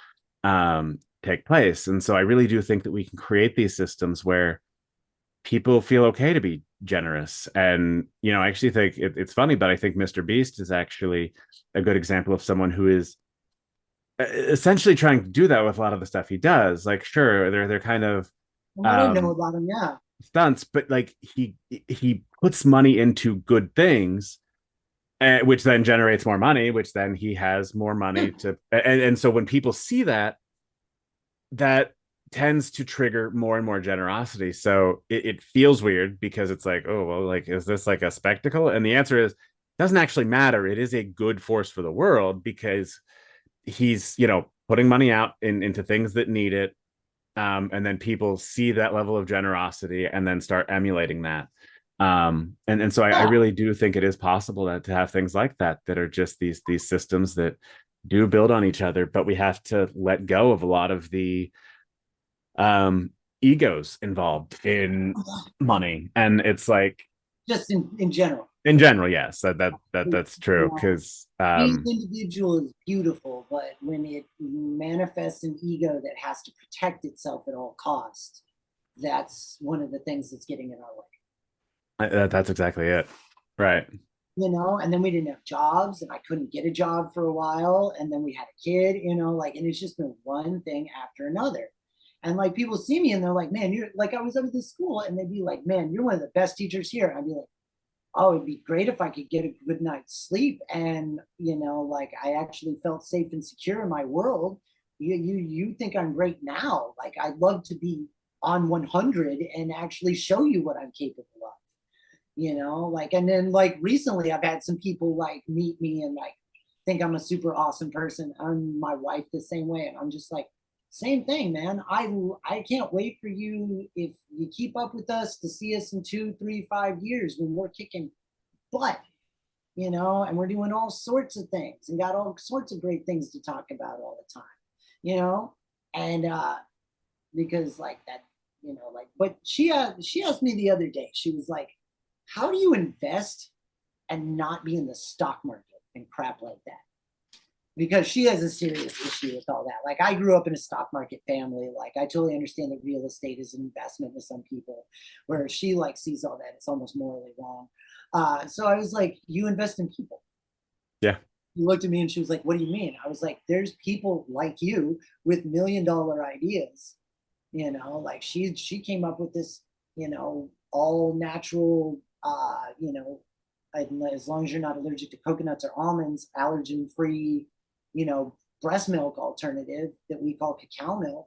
take place. And so I really do think that we can create these systems where people feel okay to be generous. And, I actually think it's funny, but I think Mr. Beast is actually a good example of someone who is essentially trying to do that with a lot of the stuff he does. Like, sure, they're kind of
from what I know
um,
about him, yeah.
stunts, but like he puts money into good things, which then generates more money, which then he has more money to. And so when people see that, that tends to trigger more and more generosity. So it feels weird because it's like, oh, well, like, is this like a spectacle? And the answer is, doesn't actually matter. It is a good force for the world because he's, putting money out into things that need it. And then people see that level of generosity and then start emulating that. And so I
Yeah.
really do think it is possible to have things like that are just these systems that do build on each other, but we have to let go of a lot of the egos involved in money. And it's like,
Just in general.
in general, yes, that's true.
Yeah.
Because
Being individual is beautiful, but when it manifests an ego that has to protect itself at all costs, that's one of the things that's getting in our way.
that's exactly it. Right.
And then we didn't have jobs, and I couldn't get a job for a while, and then we had a kid, like, and it's just been one thing after another. And like people see me and they're like, man, you're like, I was over this school, and they'd be like, man, you're one of the best teachers here. And I'd be like, oh, it'd be great if I could get a good night's sleep. And, like I actually felt safe and secure in my world. You think I'm great now. Like I'd love to be on 100 and actually show you what I'm capable of. Like, and then like recently I've had some people like meet me and like think I'm a super awesome person. I'm my wife the same way. And I'm just like, same thing, man. I can't wait for you, if you keep up with us, to see us in 2, 3, 5 years when we're kicking butt, and we're doing all sorts of things and got all sorts of great things to talk about all the time, and because like that, like, but she asked me the other day, she was like, how do you invest and not be in the stock market and crap like that? Because she has a serious issue with all that. Like, I grew up in a stock market family. Like, I totally understand that real estate is an investment to some people, where she like sees all that, it's almost morally wrong. So I was like, you invest in people.
Yeah.
She looked at me and she was like, what do you mean? I was like, there's people like you with $1 million ideas. Like she came up with this, all natural, as long as you're not allergic to coconuts or almonds, allergen free, breast milk alternative that we call cacao milk,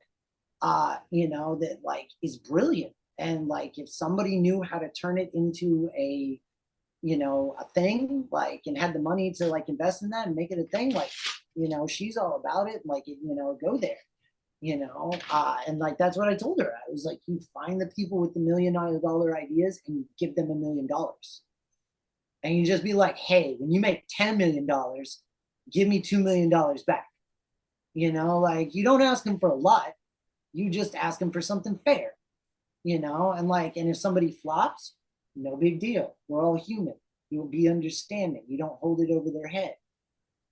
that like is brilliant. And like, if somebody knew how to turn it into a thing, like, and had the money to like invest in that and make it a thing, like, she's all about it. Like, go there, and like, that's what I told her. I was like, you find the people with the $1 million ideas and you give them $1 million. And you just be like, hey, when you make $10 million, give me $2 million back. Like, you don't ask them for a lot. You just ask them for something fair, and like, and if somebody flops, no big deal. We're all human. You'll be understanding. You don't hold it over their head,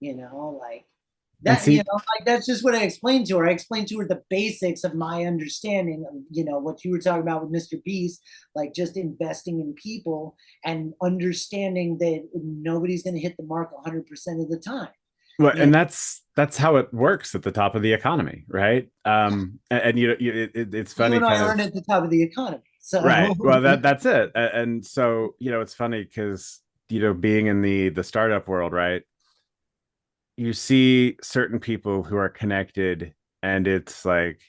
like that,
see,
like, that's just what I explained to her. I explained to her the basics of my understanding of, what you were talking about with Mr. Beast, like just investing in people and understanding that nobody's going to hit the mark 100% of the time.
well, and that's how it works at the top of the economy, right? And it's funny,
you and I
kind
aren't
of,
at the top of the economy, so
right. Well, that's it. And so, it's funny because, being in the startup world, right? You see certain people who are connected, and it's like,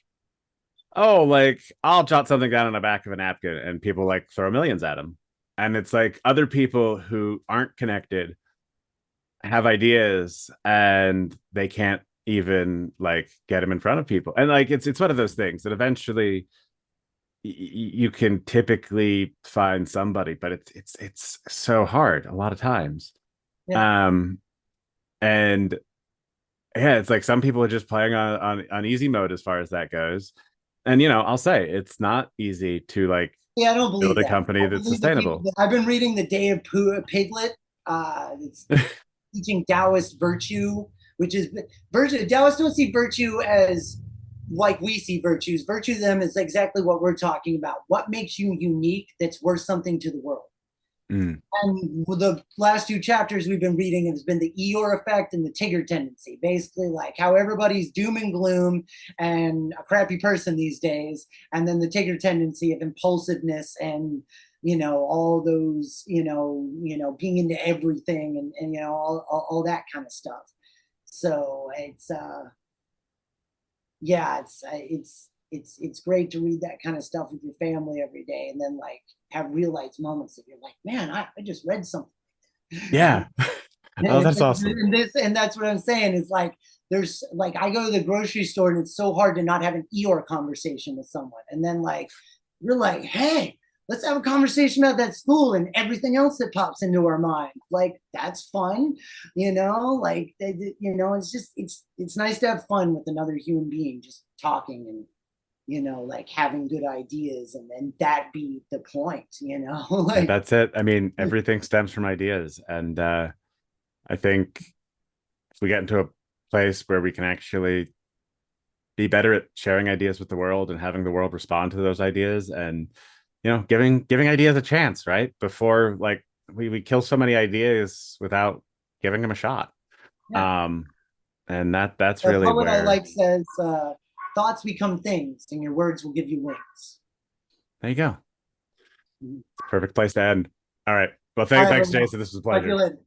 oh, like, I'll jot something down on the back of a napkin, and people like throw millions at them. And it's like other people who aren't connected have ideas and they can't even like get them in front of people. And like, it's one of those things that eventually you can typically find somebody, but it's so hard a lot of times.
yeah.
Um, and yeah, it's like some people are just playing on easy mode as far as that goes. And I'll say it's not easy to like
Yeah, I don't
build
believe
a
that.
company
I
that's
believe the people.
sustainable.
I've been reading the Day of Piglet. It's teaching Taoist virtue, which is virtue. Taoists don't see virtue as like we see virtues. Virtue to them is exactly what we're talking about. What makes you unique that's worth something to the world.
Mm.
And the last two chapters we've been reading has been the Eeyore effect and the Tigger tendency. Basically, like how everybody's doom and gloom and a crappy person these days, and then the Tigger tendency of impulsiveness and all those being into everything and all that kind of stuff. So it's yeah, it's great to read that kind of stuff with your family every day, and then like have real life moments that you're like, man, I just read something.
Yeah. Oh, that's awesome.
And that's what I'm saying is like, there's like, I go to the grocery store and it's so hard to not have an Eeyore conversation with someone, and then like you're like, hey, let's have a conversation about that school and everything else that pops into our mind. Like, that's fun, like it's just it's nice to have fun with another human being, just talking and like having good ideas, and then that be the point,
Yeah,
like.
that's it. I mean, everything stems from ideas. And I think if we get into a place where we can actually be better at sharing ideas with the world and having the world respond to those ideas, and giving ideas a chance, right? Before, like, we kill so many ideas without giving them a shot.
Yeah.
And that's
A
really
poet I
where,
like says, thoughts become things and your words will give you wings.
there you go.
Mhm.
Perfect place to end. All right. Well,
All right,
thanks,
everyone.
Jason. This was a
Talk to you
pleasure.
later.